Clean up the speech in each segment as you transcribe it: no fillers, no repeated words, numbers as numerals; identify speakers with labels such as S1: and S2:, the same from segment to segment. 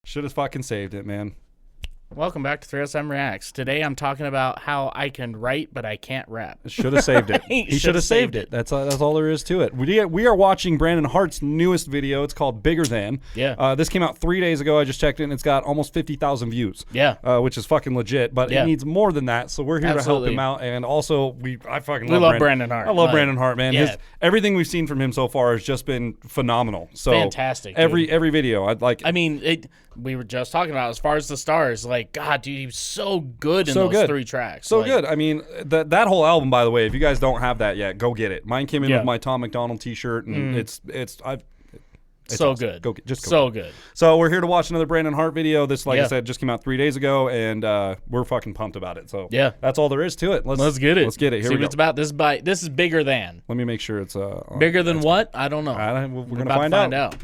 S1: Should have fucking saved it, man.
S2: Welcome back to 3SM Reacts. Today I'm talking about how I can write, but I can't rap.
S1: Should have saved it. He should have saved it. That's all there is to it. We are watching Brandon Hart's newest video. It's called Bigger Than.
S2: Yeah.
S1: This came out 3 days ago. I just checked it, and it's got almost 50,000 views.
S2: Yeah.
S1: Which is fucking legit, but it needs more than that, so we're here to help him out. And also, I love Brandon Hart. I love Brandon Hart, man.
S2: Yeah.
S1: Everything we've seen from him so far has just been phenomenal. So
S2: fantastic.
S1: Every video,
S2: we were just talking about as far as the stars. Like, God, dude, he was so good in those 3 tracks.
S1: So good. I mean, that whole album, by the way, if you guys don't have that yet, go get it. Mine came in with my Tom McDonald T-shirt, and it's
S2: so
S1: awesome.
S2: good.
S1: Go
S2: good.
S1: So we're here to watch another Brandon Hart video. This, like I said, just came out 3 days ago, and we're fucking pumped about it. So that's all there is to it. Let's get it. Let's get it. Here
S2: See
S1: we
S2: what
S1: go.
S2: it's about. This is Bigger Than.
S1: Let me make sure it's
S2: bigger than what? I don't know.
S1: We're gonna find out.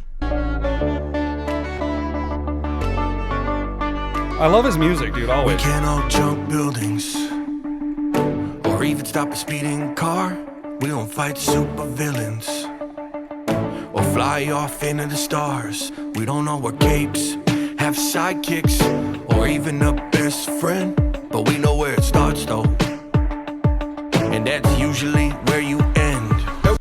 S1: I love his music, dude, always.
S3: We can't all jump buildings or even stop a speeding car. We don't fight super villains or fly off into the stars. We don't know our capes, have sidekicks, or even a best friend. But we know where it starts though, and that's usually where you end.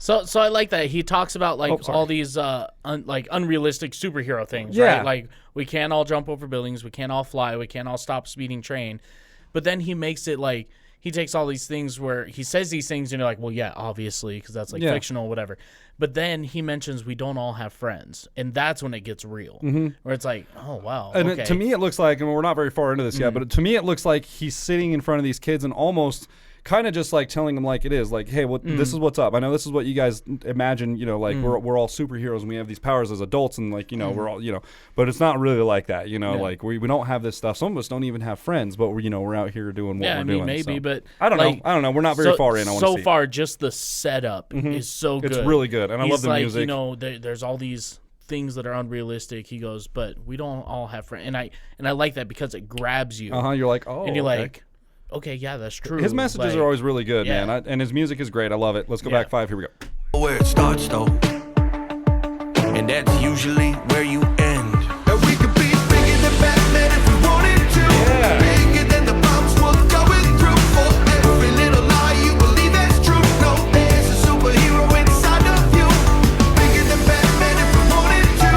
S2: So I like that he talks about like all these unrealistic superhero things,
S1: Yeah.
S2: right? Like we can't all jump over buildings, we can't all fly, we can't all stop a speeding train. But then he makes it like he takes all these things where he says these things and you're like, well, yeah, obviously, because that's like fictional, whatever. But then he mentions we don't all have friends, and that's when it gets real, where it's like, oh wow.
S1: And to me, it looks like, and we're not very far into this yet, but to me, it looks like he's sitting in front of these kids and almost kind of just like telling them like it is, like, hey, this is what's up. I know this is what you guys imagine, you know, like we're all superheroes and we have these powers as adults, and like, you know, we're all, you know, but it's not really like that, you know, like we don't have this stuff. Some of us don't even have friends, but we're out here doing what we're doing.
S2: Maybe,
S1: so.
S2: but
S1: I don't know. We're not very far in.
S2: So far, just the setup is so good.
S1: It's really good, and I love the music.
S2: You know, there's all these things that are unrealistic. He goes, but we don't all have friends, and I like that because it grabs you.
S1: You're like, oh,
S2: and you're like, okay, yeah, that's true.
S1: His messages are always really good, man, and his music is great. I love it. Let's go back 5. Here we go.
S3: Where it starts though, and that's usually where you end. And we could be bigger than Batman if we wanted to. Bigger than the bombs we're going through. For every little lie you believe that's true. No, there's a superhero inside of you. Bigger than Batman if we wanted to.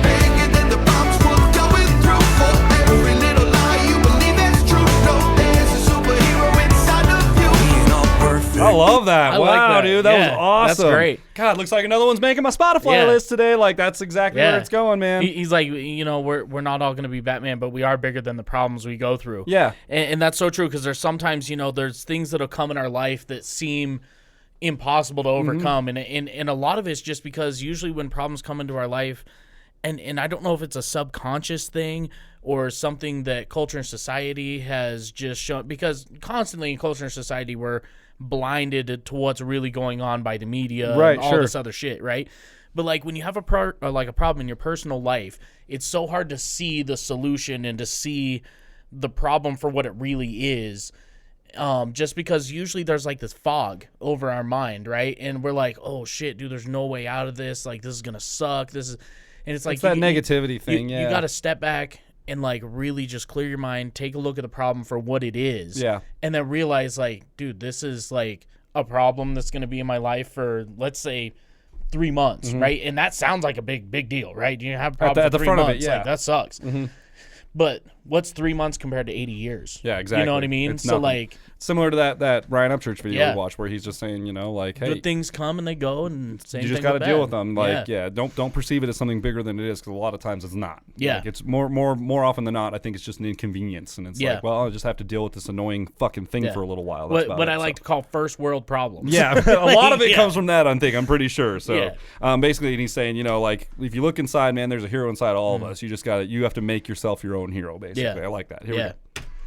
S3: Bigger than the bombs we're going through. For every little lie you believe that's true. No, there's a superhero inside of you. Being all perfect.
S1: I love that.
S2: I
S1: wow,
S2: like that.
S1: dude, that was awesome.
S2: That's great.
S1: God, looks like another one's making my Spotify list today. Like, that's exactly where it's going, man.
S2: He's like, you know, we're not all going to be Batman, but we are bigger than the problems we go through.
S1: Yeah.
S2: And that's so true, because there's sometimes, you know, there's things that'll come in our life that seem impossible to overcome. And a lot of it's just because usually when problems come into our life, and I don't know if it's a subconscious thing or something that culture and society has just shown, because constantly in culture and society we're blinded to what's really going on by the media and all this other shit, right? But like when you have a problem in your personal life, it's so hard to see the solution and to see the problem for what it really is, just because usually there's like this fog over our mind, right? And we're like, oh shit, dude, there's no way out of this, like this is gonna suck, and it's like
S1: that negativity thing.
S2: You got to step back and like really just clear your mind, take a look at the problem for what it is, and then realize like, dude, this is like a problem that's going to be in my life for, let's say, 3 months, right? And that sounds like a big deal, right? You have a problem
S1: at the
S2: for 3
S1: front
S2: months,
S1: of it,
S2: like that sucks. But what's 3 months compared to 80 years?
S1: Yeah, exactly.
S2: You know what I mean?
S1: It's
S2: so
S1: nothing.
S2: like
S1: similar to that Ryan Upchurch video we watched, where he's just saying, you know, like, hey,
S2: good things come and they go, and same
S1: you just
S2: got to
S1: deal with them. Like, don't perceive it as something bigger than it is, because a lot of times it's not.
S2: Yeah,
S1: like, it's more often than not, I think it's just an inconvenience, and it's like, well, I'll just have to deal with this annoying fucking thing for a little while. That's
S2: what I like to call first world problems.
S1: Yeah, a lot of it comes from that. I'm pretty sure. So basically, he's saying, you know, like, if you look inside, man, there's a hero inside all of us. You just you have to make yourself your own hero. Basically, I like that. Here we go.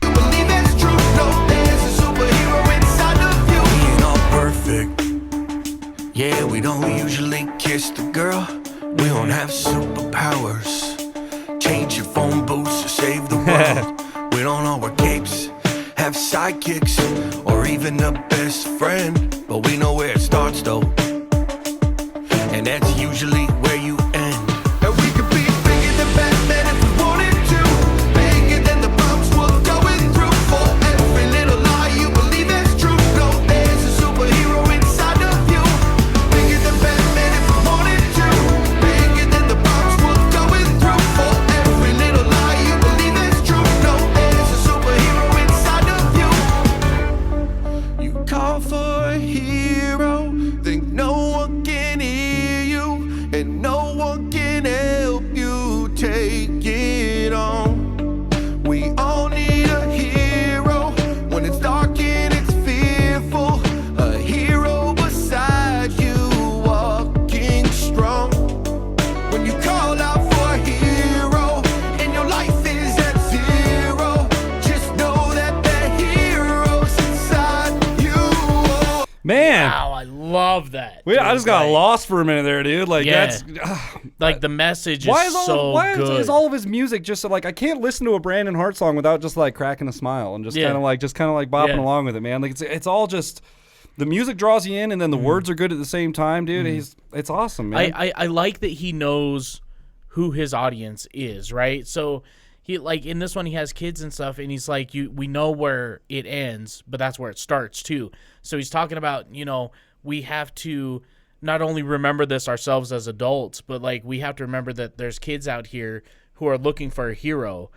S3: Believe it's true. No, there's a superhero inside of you. Being all perfect. Yeah, we don't usually kiss the girl. We don't have superpowers. Change your phone booths to save the world. We don't know our capes, have sidekicks, or even a best friend. But we know where it starts though, and that's usually where you end. And we could be bigger than Batman if we wanted to.
S2: love that.
S1: I just got lost for a minute there, dude. Like that's
S2: like the message is so good.
S1: Is all of his music just like I can't listen to a Brandon Hart song without just like cracking a smile and just kind of like bopping along with it, man. Like it's all just the music draws you in and then the words are good at the same time, dude. It's awesome, man.
S2: I like that he knows who his audience is, right? So he like in this one he has kids and stuff, and he's like, we know where it ends, but that's where it starts too. So he's talking about, we have to not only remember this ourselves as adults, but like we have to remember that there's kids out here who are looking for a hero,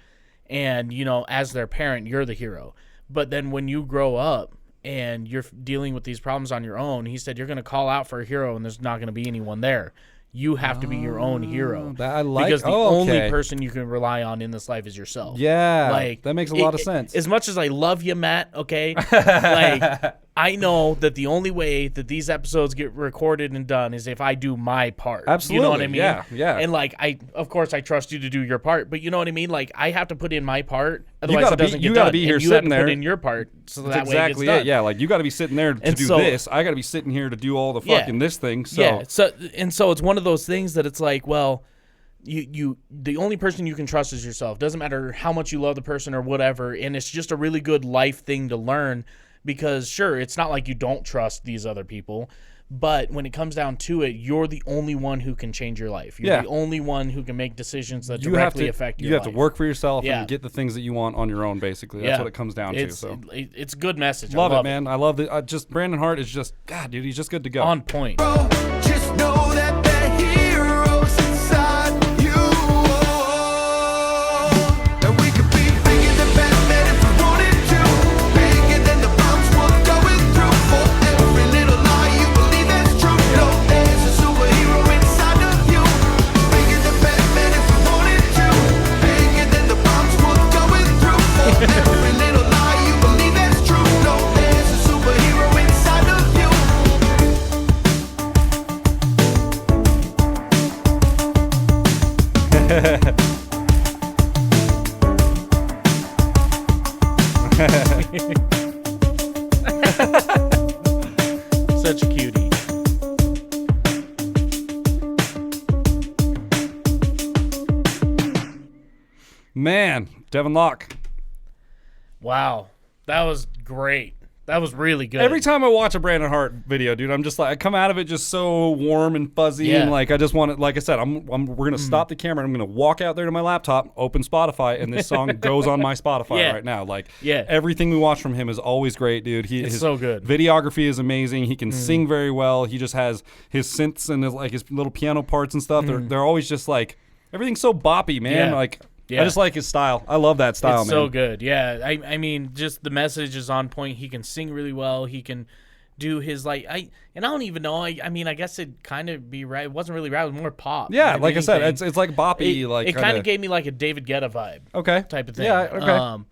S2: and as their parent, you're the hero. But then when you grow up and you're dealing with these problems on your own, he said you're going to call out for a hero, and there's not going to be anyone there. You have to be your own hero. Because the only person you can rely on in this life is yourself.
S1: Yeah, like that makes a lot of sense.
S2: As much as I love you, Matt, okay, like I know that the only way that these episodes get recorded and done is if I do my part.
S1: Absolutely,
S2: you know what I mean?
S1: Yeah.
S2: And like of course I trust you to do your part, but you know what I mean? Like I have to put in my part, otherwise it doesn't get done.
S1: You got to be here sitting there.
S2: Put in your part, so
S1: that's
S2: that
S1: exactly
S2: way it gets done.
S1: Yeah, like you got to be sitting there to do this. I got to be sitting here to do all the fucking this thing. So
S2: yeah, so it's one of those things that it's like, well, you the only person you can trust is yourself. Doesn't matter how much you love the person or whatever, and it's just a really good life thing to learn, because sure, it's not like you don't trust these other people, but when it comes down to it, you're the only one who can change your life. You're the only one who can make decisions that directly affect your life.
S1: You have to work for yourself and get the things that you want on your own, basically. That's what it comes down to. So
S2: it's a good message.
S1: Love it, man. I love it. Just Brandon Hart is just, God, dude, he's just good to go.
S2: On point.
S3: Just know that the heroes inside you. And we could be bigger than Batman if we wanted to. Bigger than the bombs we're going through. For every little lie you believe that's true. No, there's a superhero inside of you. Bigger than Batman if we wanted to. Bigger than the bombs we're going through. For every little lie you believe that's true. No, there's a superhero inside of you.
S2: Such a cutie.
S1: Man, Devin Locke.
S2: Wow, that was great. That was really good.
S1: Every time I watch a Brandon Hart video, dude, I'm just like, I come out of it just so warm and fuzzy, and like I just want to, like I said, we're gonna stop the camera, and I'm gonna walk out there to my laptop, open Spotify, and this song goes on my Spotify right now. Like, everything we watch from him is always great, dude. His
S2: so good.
S1: Videography is amazing. He can sing very well. He just has his synths and his little piano parts and stuff. They're always just like, everything's so boppy, man. Like. Yeah. I just like his style. I love that style,
S2: it's man. So good. Yeah. I mean, just the message is on point. He can sing really well. He can do his I don't even know. I mean, I guess it'd kind of be right. It wasn't really rap. It was more pop.
S1: Yeah, like I said, it's like boppy.
S2: It kind of gave me like a David Guetta vibe.
S1: Okay.
S2: Type of thing.
S1: Yeah. Okay.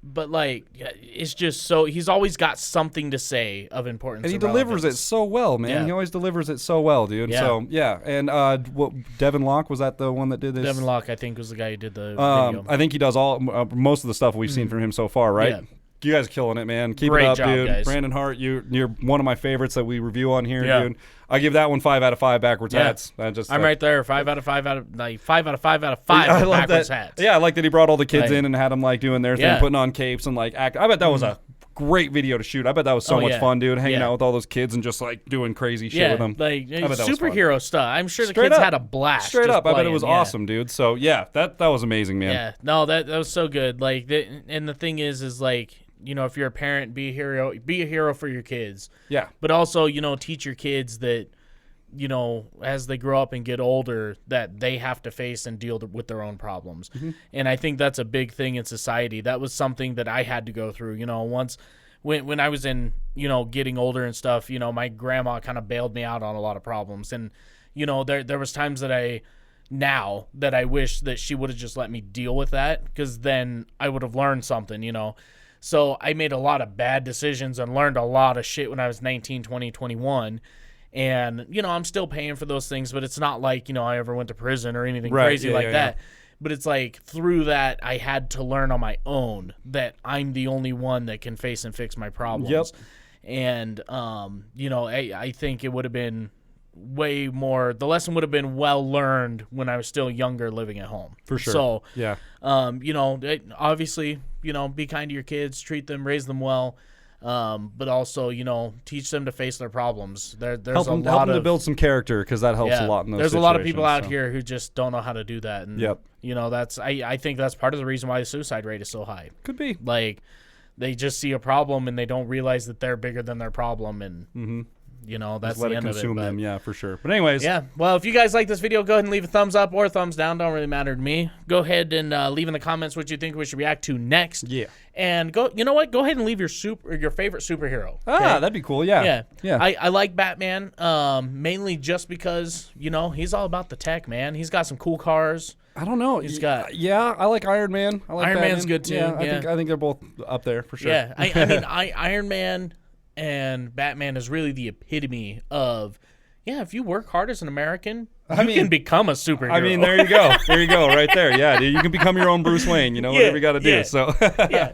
S2: But like, it's just so he's always got something to say of importance,
S1: and he delivers it so well, man. Yeah. He always delivers it so well, dude. Yeah. So and what Devin Locke, was that the one that did this?
S2: Devin Locke, I think, was the guy who did the video.
S1: I think he does all most of the stuff we've seen from him so far, right? Yeah. You guys are killing it, man. Keep
S2: Great
S1: it up,
S2: job,
S1: dude.
S2: Guys.
S1: Brandon Hart, you're one of my favorites that we review on here, dude. I give that one 5 out of 5 backwards hats.
S2: I'm right there. 5 out of 5 out of 5 out of 5 out of 5
S1: I love
S2: backwards
S1: that.
S2: hats.
S1: Yeah, I like that he brought all the kids in and had them like doing their thing, putting on capes and like act. I bet that was a great video to shoot. I bet that was so much fun, dude. Hanging out with all those kids and just like doing crazy shit with them.
S2: Like superhero stuff. I'm sure the kids had a blast.
S1: Straight up, I bet it was awesome, dude. So yeah, that was amazing, man.
S2: Yeah, no, that was so good. Like, and the thing is like, if you're a parent, be a hero for your kids. Yeah. But also, teach your kids that, as they grow up and get older, that they have to face and deal with their own problems. Mm-hmm. And I think that's a big thing in society. That was something that I had to go through, once when I was in, getting older and stuff, my grandma kind of bailed me out on a lot of problems. And, there was times that I wish that she would have just let me deal with that, because then I would have learned something, So I made a lot of bad decisions and learned a lot of shit when I was 19, 20, 21. And, I'm still paying for those things, but it's not like, I ever went to prison or anything crazy like that. But it's like through that, I had to learn on my own that I'm the only one that can face and fix my problems. Yep. And you know, I think it would have been way more. The lesson would have been well learned when I was still younger, living at home.
S1: For sure.
S2: So
S1: yeah,
S2: you know, obviously, you know, be kind to your kids, treat them, raise them well. But also, you know, teach them to face their problems. There's
S1: help them to build some character, because that helps a lot in those
S2: There's a lot of people out
S1: situations,
S2: here who just don't know how to do that. And,
S1: Yep.
S2: you know, that's I think that's part of the reason why the suicide rate is so high.
S1: Could be.
S2: Like, they just see a problem and they don't realize that they're bigger than their problem, and you know, that's
S1: Let
S2: the
S1: it
S2: end
S1: consume
S2: of it.
S1: them, yeah, for sure. But anyways,
S2: Yeah. Well, if you guys like this video, go ahead and leave a thumbs up or a thumbs down. Don't really matter to me. Go ahead and leave in the comments what you think we should react to next.
S1: Yeah.
S2: And you know what? Go ahead and leave your favorite superhero.
S1: Ah, that'd be cool. Yeah.
S2: Yeah.
S1: Yeah.
S2: I like Batman, mainly just because, you know, he's all about the tech, man. He's got some cool cars.
S1: I don't know.
S2: He's got.
S1: Yeah, I like Iron Man. I like
S2: Iron
S1: Batman.
S2: Man's good too.
S1: Yeah,
S2: Yeah.
S1: I think they're both up there for sure.
S2: Yeah. I mean, Iron Man and Batman is really the epitome of, yeah, if you work hard as an American, you can become a superhero.
S1: I mean, there you go. There you go, right there. Yeah, dude, you can become your own Bruce Wayne. You know, whatever you got to do.
S2: Yeah.
S1: So,
S2: yeah.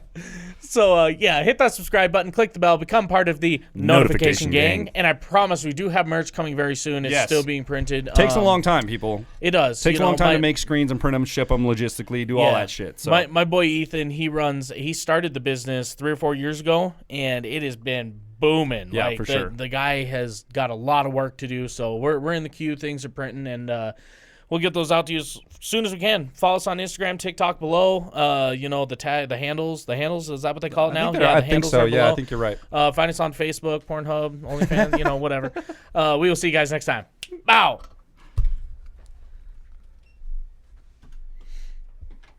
S2: So, yeah, hit that subscribe button, click the bell, become part of the notification gang. And I promise we do have merch coming very soon. It's still being printed.
S1: Takes a long time, people.
S2: It does.
S1: Takes a long time to make screens and print them, ship them logistically, do all that shit. So
S2: my boy Ethan, he started the business 3 or 4 years ago, and it has been booming.
S1: Yeah,
S2: like,
S1: for sure.
S2: The guy has got a lot of work to do, so we're in the queue. Things are printing, and we'll get those out to you as soon as we can. Follow us on Instagram, TikTok below. You know, the handles, is that what they call it now?
S1: I think so. Yeah, I think you're right.
S2: Find us on Facebook, Pornhub, OnlyFans, you know, whatever. We will see you guys next time. Bow.